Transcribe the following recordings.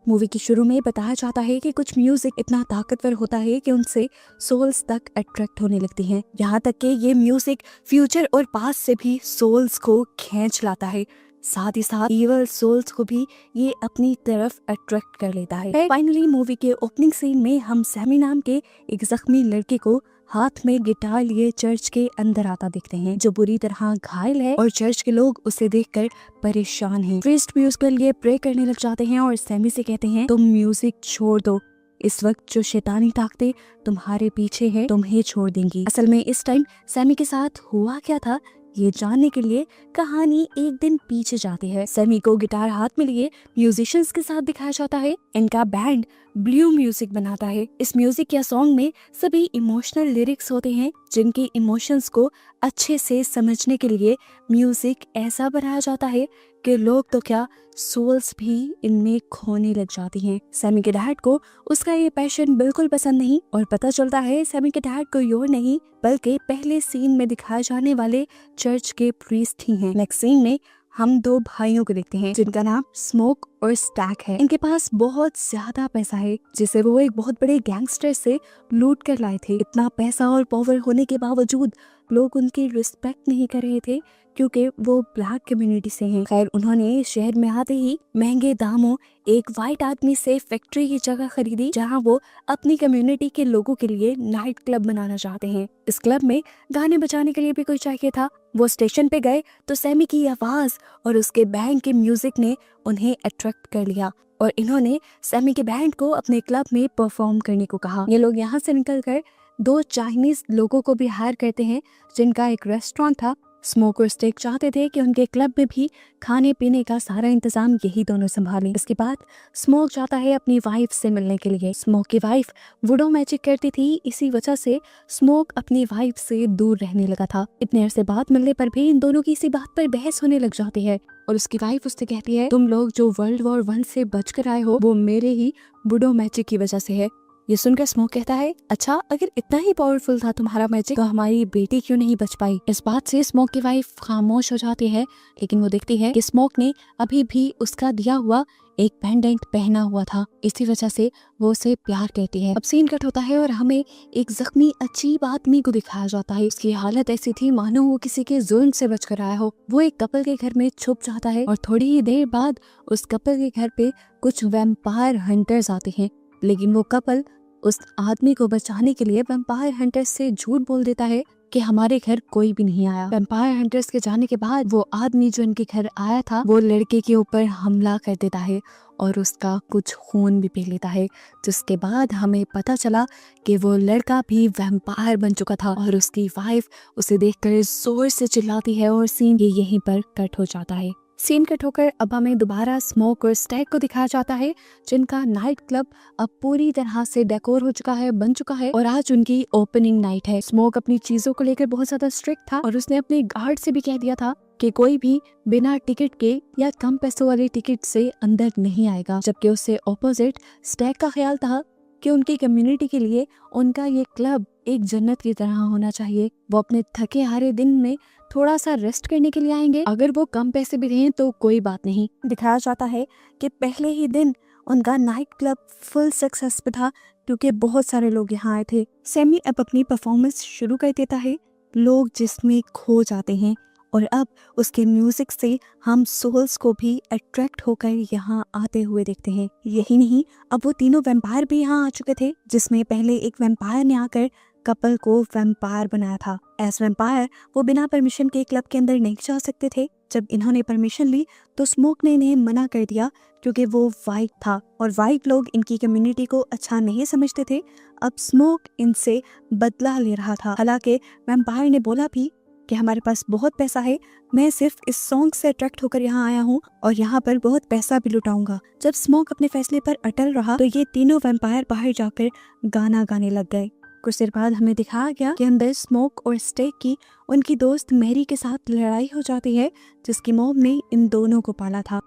Movie के शुरू में बताया जाता है कि कुछ म्यूजिक इतना ताकतवर होता है कि उनसे सोल्स तक अट्रैक्ट होने लगती हैं। यहाँ तक कि ये म्यूजिक फ्यूचर और पास्ट से भी सोल्स को खींच लाता है। साथ ही साथ इवल सोल्स को भी ये अपनी तरफ अट्रैक्ट कर लेता है। फाइनली मूवी के ओपनिंग सीन में हम सैमी नाम के एक जख्मी लड़के को हाथ में गिटार लिए चर्च के अंदर आता देखते हैं, जो बुरी तरह घायल है और चर्च के लोग उसे देखकर परेशान हैं। प्रीस्ट भी उसके लिए प्रे करने लग जाते हैं और सैमी से कहते हैं तुम म्यूजिक छोड़ दो, इस वक्त जो शैतानी ताकतें तुम्हारे पीछे है तुम्हें छोड़ देंगी। असल में इस टाइम सैमी के साथ हुआ क्या था ये जानने के लिए कहानी एक दिन पीछे जाती है। सैमी को गिटार हाथ में लिए म्यूजिशियंस के साथ दिखाया जाता है। इनका बैंड ब्लू म्यूजिक बनाता है। इस म्यूजिक या सॉन्ग में सभी इमोशनल लिरिक्स होते हैं, जिनके इमोशंस को अच्छे से समझने के लिए म्यूजिक ऐसा बनाया जाता है कि लोग तो क्या सोल्स भी इनमें खोने लग जाती हैं। सैमी के डैड को उसका ये पैशन बिल्कुल पसंद नहीं और पता चलता है सैमी के डैड कोई और नहीं बल्कि पहले सीन में दिखाए जाने वाले चर्च के प्रीस्ट ही हैं। नेक्स्ट सीन में हम दो भाइयों को देखते हैं जिनका नाम स्मोक और स्टैक है। इनके पास बहुत ज्यादा पैसा है जिसे वो एक बहुत बड़े गैंगस्टर से लूट कर लाए थे। इतना पैसा और पावर होने के बावजूद लोग उनकी रिस्पेक्ट नहीं कर रहे थे क्योंकि वो ब्लैक कम्युनिटी से हैं। खैर उन्होंने शहर में आते ही महंगे दामों एक वाइट आदमी से फैक्ट्री की जगह खरीदी जहां वो अपनी कम्युनिटी के लोगों के लिए नाइट क्लब बनाना चाहते हैं। इस क्लब में गाने बजाने के लिए भी कोई चाहिए था। वो स्टेशन पे गए तो सैमी की आवाज और उसके बैंड के म्यूजिक ने उन्हें अट्रैक्ट कर लिया और इन्होंने सैमी के बैंड को अपने क्लब में परफॉर्म करने को कहा। ये लोग यहाँ से निकलकर दो चाइनीज लोगों को भी हायर करते हैं जिनका एक रेस्टोरेंट था। स्मोक और स्टेक चाहते थे कि उनके क्लब में भी खाने पीने का सारा इंतजाम यही दोनों संभालें। इसके बाद स्मोक जाता है अपनी वाइफ से मिलने के लिए। स्मोक की वाइफ वुडो मैजिक करती थी, इसी वजह से स्मोक अपनी वाइफ से दूर रहने लगा था। इतने अरसे बाद मिलने पर भी इन दोनों की इसी बात पर बहस होने लग जाती है और उसकी वाइफ उससे कहती है तुम लोग जो वर्ल्ड वॉर 1 से बच कर आए हो वो मेरे ही वुडो मैजिक की वजह से है। ये सुनकर स्मोक कहता है अच्छा अगर इतना ही पावरफुल था तुम्हारा मैजिक तो हमारी बेटी क्यों नहीं बच पाई। इस बात से स्मोक की वाइफ खामोश हो जाती है, लेकिन वो देखती है कि स्मोक ने अभी भी उसका दिया हुआ एक पेंडेंट पहना हुआ था, इसी वजह से वो उसे प्यार करती है। अब सीन कट होता है और हमें एक जख्मी अजीब आदमी को दिखाया जाता है। उसकी हालत ऐसी थी मानो वो किसी के जुल्म से बच कर आया हो। वो एक कपल के घर में छुप जाता है और थोड़ी ही देर बाद उस कपल के घर पे कुछ वैम्पायर हंटर्स आते हैं, लेकिन वो कपल उस आदमी को बचाने के लिए वैम्पायर हंटर्स से झूठ बोल देता है कि हमारे घर कोई भी नहीं आया। वैम्पायर हंटर्स के जाने के बाद वो आदमी जो इनके घर आया था वो लड़के के ऊपर हमला कर देता है और उसका कुछ खून भी पी लेता है, जिसके बाद हमें पता चला कि वो लड़का भी वैम्पायर बन चुका था और उसकी वाइफ उसे देखकर जोर से चिल्लाती है और सीन यहीं पर कट हो जाता है। सीन कट होकर अब हमें दोबारा स्मोक और स्टैक को दिखाया जाता है जिनका नाइट क्लब अब पूरी तरह से डेकोर हो चुका है, बन चुका है और आज उनकी ओपनिंग नाइट है। स्मोक अपनी चीजों को लेकर बहुत ज्यादा स्ट्रिक्ट था और उसने अपने गार्ड से भी कह दिया था कि कोई भी बिना टिकट के या कम पैसों वाले टिकट से अंदर नहीं आएगा, जबकि उससे ऑपोजिट स्टैक का ख्याल था कि उनकी कम्युनिटी के लिए उनका ये क्लब एक जन्नत की तरह होना चाहिए। वो अपने थके हारे दिन में थोड़ा सा रेस्ट करने के लिए आएंगे, अगर वो कम पैसे भी दें तो कोई बात नहीं। दिखाया जाता है कि पहले ही दिन उनका नाइट क्लब फुल सक्सेस पे था क्योंकि बहुत सारे लोग यहाँ आए थे। सैमी अब अपनी परफॉर्मेंस शुरू कर देता है, लोग जिसमें खो जाते हैं और अब उसके म्यूजिक से हम सोल्स को भी अट्रैक्ट होकर यहाँ आते हुए देखते हैं। यही नहीं, अब वो तीनों वैम्पायर भी यहाँ आ चुके थे, जिसमें पहले एक वैम्पायर ने आकर कपल को वैम्पायर बनाया था। एज वैम्पायर वो बिना परमिशन के क्लब के अंदर नहीं जा सकते थे। जब इन्होंने परमिशन ली तो स्मोक ने इन्हें मना कर दिया क्योंकि वो वाइट था और वाइट लोग इनकी कम्युनिटी को अच्छा नहीं समझते थे। अब स्मोक इनसे बदला ले रहा था। हालांकि वैम्पायर ने बोला भी कि हमारे पास बहुत पैसा है, मैं सिर्फ इस सॉन्ग से अट्रैक्ट होकर यहाँ आया हूँ और यहाँ पर बहुत पैसा भी लुटाऊंगा। जब स्मोक अपने फैसले पर अटल रहा तो ये तीनों वैम्पायर बाहर जाकर गाना गाने लग गए। कुछ देर बाद हमें दिखाया गया कि अंदर स्मोक और स्टेक की उनकी दोस्त मैरी के साथ लड़ाई हो जाती है, जिसकी मॉम ने इन दोनों को पाला था।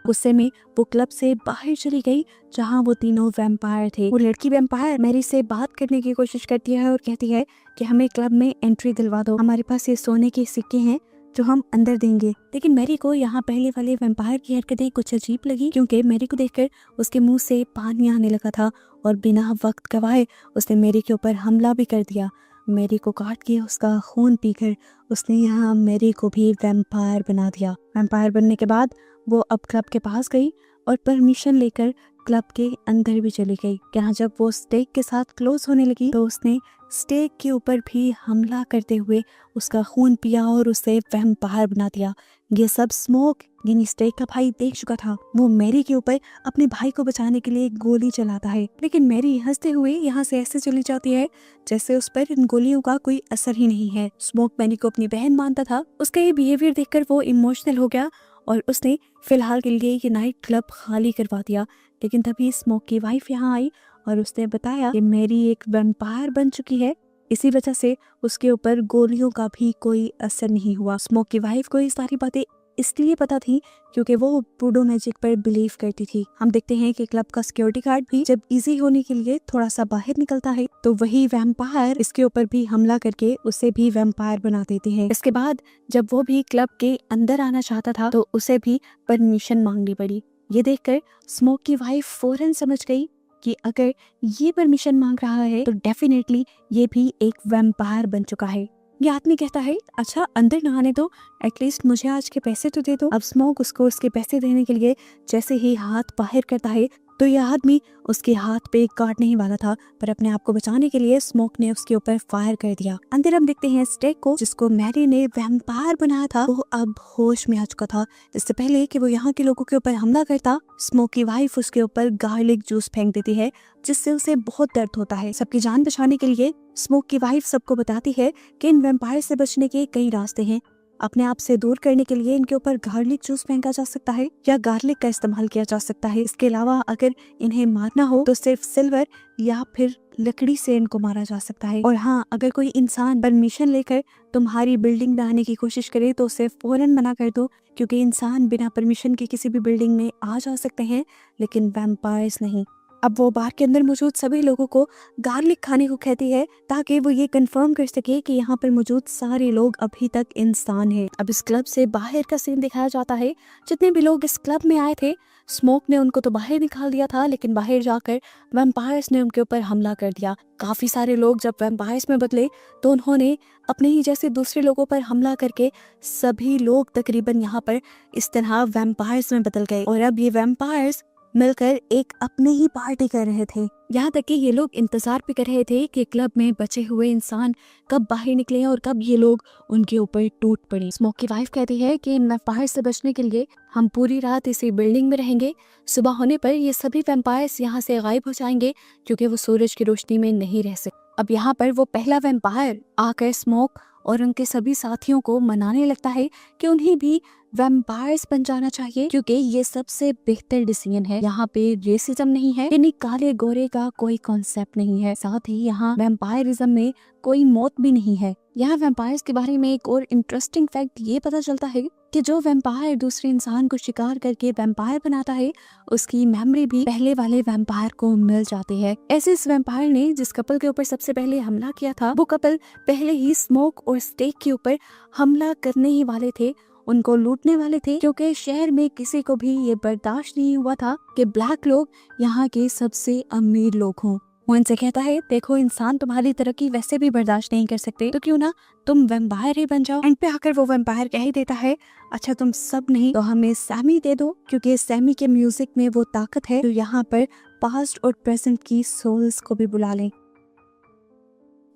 गुस्से में वो क्लब से बाहर चली गई जहां वो तीनों वैम्पायर थे। वो लड़की वैम्पायर मैरी से बात करने की कोशिश करती है और कहती है कि हमें क्लब में एंट्री दिलवा दो, हमारे पास ये सोने के सिक्के हैं जो हम अंदर देंगे। लेकिन मैरी को यहाँ पहले वाले वैम्पायर की हरकतें कुछ अजीब लगी, क्योंकि मैरी को देखकर उसके मुंह से पानी आने लगा था और बिना वक्त गवाए उसने मैरी के ऊपर हमला भी कर दिया। मैरी को काट के उसका खून पीकर उसने यहाँ मैरी को भी वैम्पायर बना दिया। वैम्पायर बनने के बाद वो अब क्लब के पास गई और परमिशन लेकर क्लब के अंदर भी चली गई। यहाँ जब वो स्टेक के साथ क्लोज होने लगी तो उसने स्टेक के ऊपर भी हमला करते हुए उसका खून पिया और उसे वैम्पायर बना दिया। ये सब स्मोक यानी स्टेक का भाई देख चुका था। वो मैरी के ऊपर अपने भाई को बचाने के लिए गोली चलाता है, लेकिन मैरी हंसते हुए यहाँ से ऐसे चली जाती है जैसे उस पर इन गोलियों का कोई असर ही नहीं है। स्मोक मैरी को अपनी बहन मानता था। उसका ये बिहेवियर देखकर वो इमोशनल हो गया और उसने फिलहाल के लिए ये नाइट क्लब खाली करवा दिया। लेकिन तभी स्मोक की वाइफ यहाँ आई और उसने बताया कि मैरी एक वैम्पायर बन चुकी है, इसी वजह से उसके ऊपर गोलियों का भी कोई असर नहीं हुआ। स्मोक की वाइफ को ये सारी बातें इसलिए पता थी क्योंकि वो वुडू मैजिक पर बिलीव करती थी। हम देखते हैं कि क्लब का सिक्योरिटी गार्ड भी जब इजी होने के लिए थोड़ा सा बाहर निकलता है तो वही वैम्पायर इसके ऊपर भी हमला करके उसे भी वैम्पायर बना देते हैं। इसके बाद जब वो भी क्लब के अंदर आना चाहता था तो उसे भी परमिशन मांगनी पड़ी। ये देखकर स्मोक की वाइफ फौरन समझ गई कि अगर ये परमिशन मांग रहा है तो डेफिनेटली ये भी एक वैम्पायर बन चुका है। ये आदमी कहता है अच्छा अंदर ना आने दो, एटलीस्ट मुझे आज के पैसे तो दे दो। अब स्मोक उसको उसके पैसे देने के लिए जैसे ही हाथ बाहर करता है तो यह आदमी उसके हाथ पे काटने ही वाला था, पर अपने आप को बचाने के लिए स्मोक ने उसके ऊपर फायर कर दिया। अंदर हम देखते हैं स्टेक को, जिसको मैरी ने वैम्पायर बनाया था, वो अब होश में आ चुका था। इससे पहले कि वो यहाँ के लोगों के ऊपर हमला करता, स्मोक की वाइफ उसके ऊपर गार्लिक जूस फेंक देती है जिससे उसे बहुत दर्द होता है। सबकी जान बचाने के लिए स्मोक की वाइफ सबको बताती है कि इन वैम्पायर से बचने के कई रास्ते हैं। अपने आप से दूर करने के लिए इनके ऊपर गार्लिक जूस फेंका जा सकता है या गार्लिक का इस्तेमाल किया जा सकता है। इसके अलावा अगर इन्हें मारना हो तो सिर्फ सिल्वर या फिर लकड़ी से इनको मारा जा सकता है। और हाँ, अगर कोई इंसान परमिशन लेकर तुम्हारी बिल्डिंग में आने की कोशिश करे तो उसे फौरन मना कर दो, क्योंकि इंसान बिना परमिशन के किसी भी बिल्डिंग में आ जा सकते हैं लेकिन वैम्पायर्स नहीं। अब वो बार के अंदर मौजूद सभी लोगों को गार्लिक खाने को कहती है ताकि वो ये कंफर्म कर सके कि यहाँ पर मौजूद सारे लोग अभी तक इंसान हैं। अब इस क्लब से बाहर का सीन दिखाया जाता है। जितने भी लोग इस क्लब में आए थे, स्मोक ने उनको तो बाहर निकाल दिया था, लेकिन बाहर जाकर वैम्पायर्स ने उनके ऊपर हमला कर दिया। काफी सारे लोग जब वैम्पायर्स में बदले तो उन्होंने अपने ही जैसे दूसरे लोगों पर हमला करके सभी लोग तकरीबन यहाँ पर इस तरह वैम्पायर्स में बदल गए और अब ये वैम्पायर्स मिलकर एक अपने ही पार्टी कर रहे थे। यहाँ तक कि ये लोग इंतजार भी कर रहे थे कि क्लब में बचे हुए इंसान कब बाहर निकले और कब ये लोग उनके ऊपर टूट पड़े। स्मोक की वाइफ कहती है कि इन वैम्पायर से बचने के लिए हम पूरी रात इसी बिल्डिंग में रहेंगे। सुबह होने पर ये सभी वैम्पायर्स यहाँ से गायब हो जाएंगे क्योंकि वो सूरज की रोशनी में नहीं रह सकते। अब यहाँ पर वो पहला वैम्पायर आकर स्मोक और उनके सभी साथियों को मनाने लगता है कि उन्हें भी वैम्पायर्स बन जाना चाहिए, क्योंकि ये सबसे बेहतर डिसीजन है। यहाँ पे रेसिज्म नहीं है, यानी काले गोरे का कोई कॉन्सेप्ट नहीं है। साथ ही यहाँ वैम्पायरिज्म में कोई मौत भी नहीं है। यहाँ वैम्पायर्स के बारे में एक और इंटरेस्टिंग फैक्ट ये पता चलता है कि जो वैम्पायर दूसरे इंसान को शिकार करके वैम्पायर बनाता है, उसकी मेमोरी भी पहले वाले वैम्पायर को मिल जाती है। ऐसे इस वैम्पायर ने जिस कपल के ऊपर सबसे पहले हमला किया था, वो कपल पहले ही स्मोक और स्टेक के ऊपर हमला करने ही वाले थे, उनको लूटने वाले थे, क्योंकि शहर में किसी को भी ये बर्दाश्त नहीं हुआ था कि ब्लैक लोग यहाँ के सबसे अमीर लोग हों। वो इनसे कहता है देखो, इंसान तुम्हारी तरक्की वैसे भी बर्दाश्त नहीं कर सकते, तो क्यों ना तुम वैम्पायर ही बन जाओ। एंड पे आकर वो वैम्पायर कह ही देता है अच्छा तुम सब नहीं तो हमें सैमी दे दो, क्योंकि सैमी के म्यूजिक में वो ताकत है जो यहाँ पर पास्ट और प्रेजेंट की सोल्स को भी बुला ले।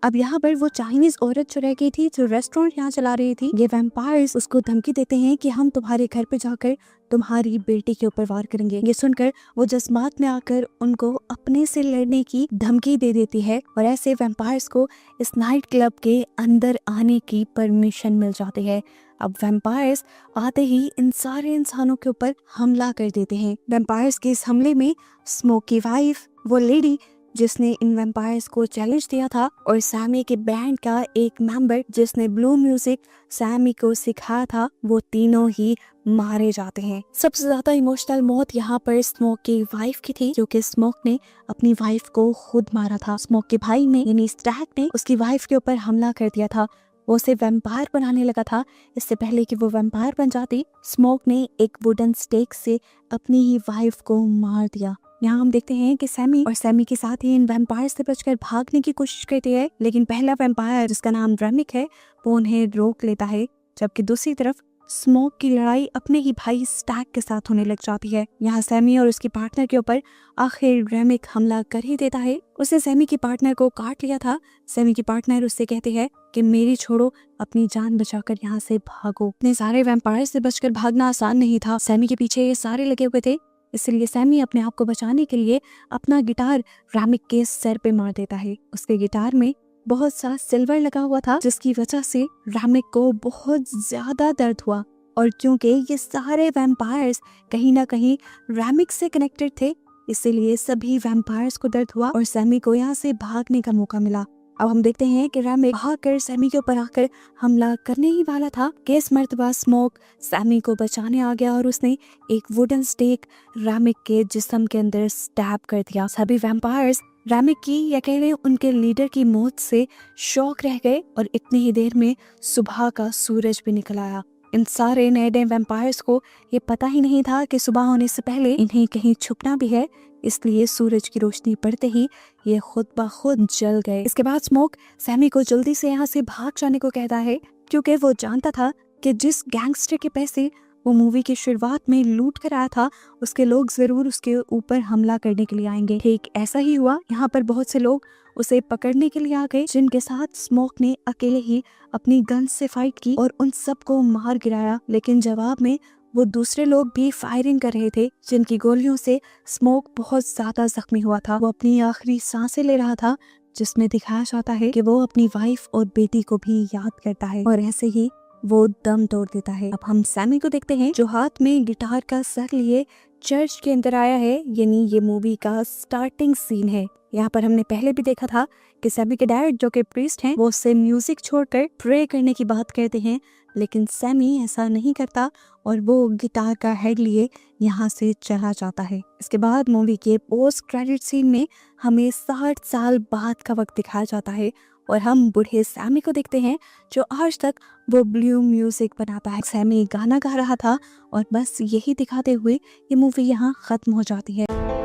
अब यहाँ पर वो चाइनीज औरत जो रह गई थी, जो रेस्टोरेंट यहाँ चला रही थी, ये वैम्पायर्स उसको धमकी देते हैं कि हम तुम्हारे घर पे जाकर तुम्हारी बेटी के ऊपर वार करेंगे। ये सुनकर वो जज्बात में आकर उनको अपने से लड़ने की धमकी दे देती है और ऐसे वैम्पायर्स को इस नाइट क्लब के अंदर आने की परमिशन मिल जाती है। अब वैम्पायर्स आते ही इन सारे इंसानों के ऊपर हमला कर देते हैं। वैम्पायर्स के इस हमले में स्मोक की वाइफ, वो लेडी जिसने इन वैम्पायर्स को चैलेंज दिया था, और सैमी के बैंड का एक मेंबर जिसने ब्लू म्यूजिक सैमी को सिखाया था, वो तीनों ही मारे जाते हैं। सबसे ज्यादा इमोशनल मौत यहाँ पर स्मोक की वाइफ की थी, जो कि स्मोक ने अपनी वाइफ को खुद मारा था। स्मोक के भाई ने यानी स्टैक ने उसकी वाइफ के ऊपर हमला कर दिया था, वो उसे वैम्पायर बनाने लगा था। इससे पहले कि वो वैम्पायर बन जाती, स्मोक ने एक वुडन स्टेक से अपनी ही वाइफ को मार दिया। यहाँ हम देखते हैं कि सैमी और सैमी के साथ ही इन वैम्पायर से बचकर भागने की कोशिश करती है, लेकिन पहला वैम्पायर जिसका नाम रेमिक है वो उन्हें रोक लेता है। जबकि दूसरी तरफ स्मोक की लड़ाई अपने ही भाई स्टैक के साथ होने लग जाती है। यहाँ सैमी और उसकी पार्टनर के ऊपर आखिर रेमिक हमला कर ही देता है। उसने सैमी की पार्टनर को काट लिया था। सैमी की पार्टनर उससे कहती है कि मेरी छोड़ो, अपनी जान बचाकर यहाँ से भागो। इतने सारे वैम्पायर से बचकर भागना आसान नहीं था। सैमी के पीछे ये सारे लगे हुए थे, इसलिए सैमी अपने आप को बचाने के लिए अपना गिटार रेमिक के सर पे मार देता है। उसके गिटार में बहुत सा सिल्वर लगा हुआ था, जिसकी वजह से रेमिक को बहुत ज्यादा दर्द हुआ। और क्योंकि ये सारे वैम्पायर्स कहीं ना कहीं रेमिक से कनेक्टेड थे, इसीलिए सभी वैम्पायर्स को दर्द हुआ और सैमी को यहाँ से भागने का मौका मिला। अब हम देखते हैं कि रेमिक भागकर सैमी के ऊपर आकर हमला करने ही वाला था कि इस मर्तबा स्मोक सैमी को बचाने आ गया और उसने एक वुडन स्टेक रेमिक के जिस्म के अंदर स्टैब कर दिया। सभी वैम्पायर्स रेमिक की या कह रहे उनके लीडर की मौत से शॉक रह गए और इतनी ही देर में सुबह का सूरज भी निकल आया। इन सारे नए नए वैम्पायर्स को ये पता ही नहीं था कि सुबह होने से पहले इन्हें कहीं छुपना भी है, इसलिए सूरज की रोशनी पड़ते ही ये खुद ब खुद जल गए। इसके बाद स्मोक सैमी को जल्दी से यहाँ से भाग जाने को कहता है, क्योंकि वो जानता था कि जिस गैंगस्टर के पैसे वो मूवी की शुरुआत में लूट कर आया था, उसके लोग जरूर उसके ऊपर हमला करने के लिए आएंगे। ठीक ऐसा ही हुआ। यहाँ पर बहुत से लोग उसे पकड़ने के लिए आ गए, जिनके साथ स्मोक ने अकेले ही अपनी गन से फाइट की और उन सबको मार गिराया। लेकिन जवाब में वो दूसरे लोग भी फायरिंग कर रहे थे, जिनकी गोलियों से स्मोक बहुत ज्यादा जख्मी हुआ था। वो अपनी आखिरी सांसें ले रहा था, जिसमें दिखाया जाता है कि वो अपनी वाइफ और बेटी को भी याद करता है और ऐसे ही वो दम तोड़ देता है। अब हम सैमी को देखते हैं, जो हाथ में गिटार का सर लिए चर्च के अंदर आया है। यानी ये मूवी का स्टार्टिंग सीन है। यहाँ पर हमने पहले भी देखा था कि सैमी के डैड जो कि प्रीस्ट हैं, वो उससे म्यूजिक छोड़कर प्रे करने की बात कहते हैं, लेकिन सैमी ऐसा नहीं करता और वो गिटार का हेड लिए यहाँ से चला जाता है। इसके बाद मूवी के पोस्ट क्रेडिट सीन में हमें 60 साल बाद का वक्त दिखाया जाता है और हम बूढ़े सैमी को देखते हैं, जो आज तक वो ब्लू म्यूजिक बनाता है। सैमी गाना गा रहा था और बस यही दिखाते हुए ये मूवी यहाँ खत्म हो जाती है।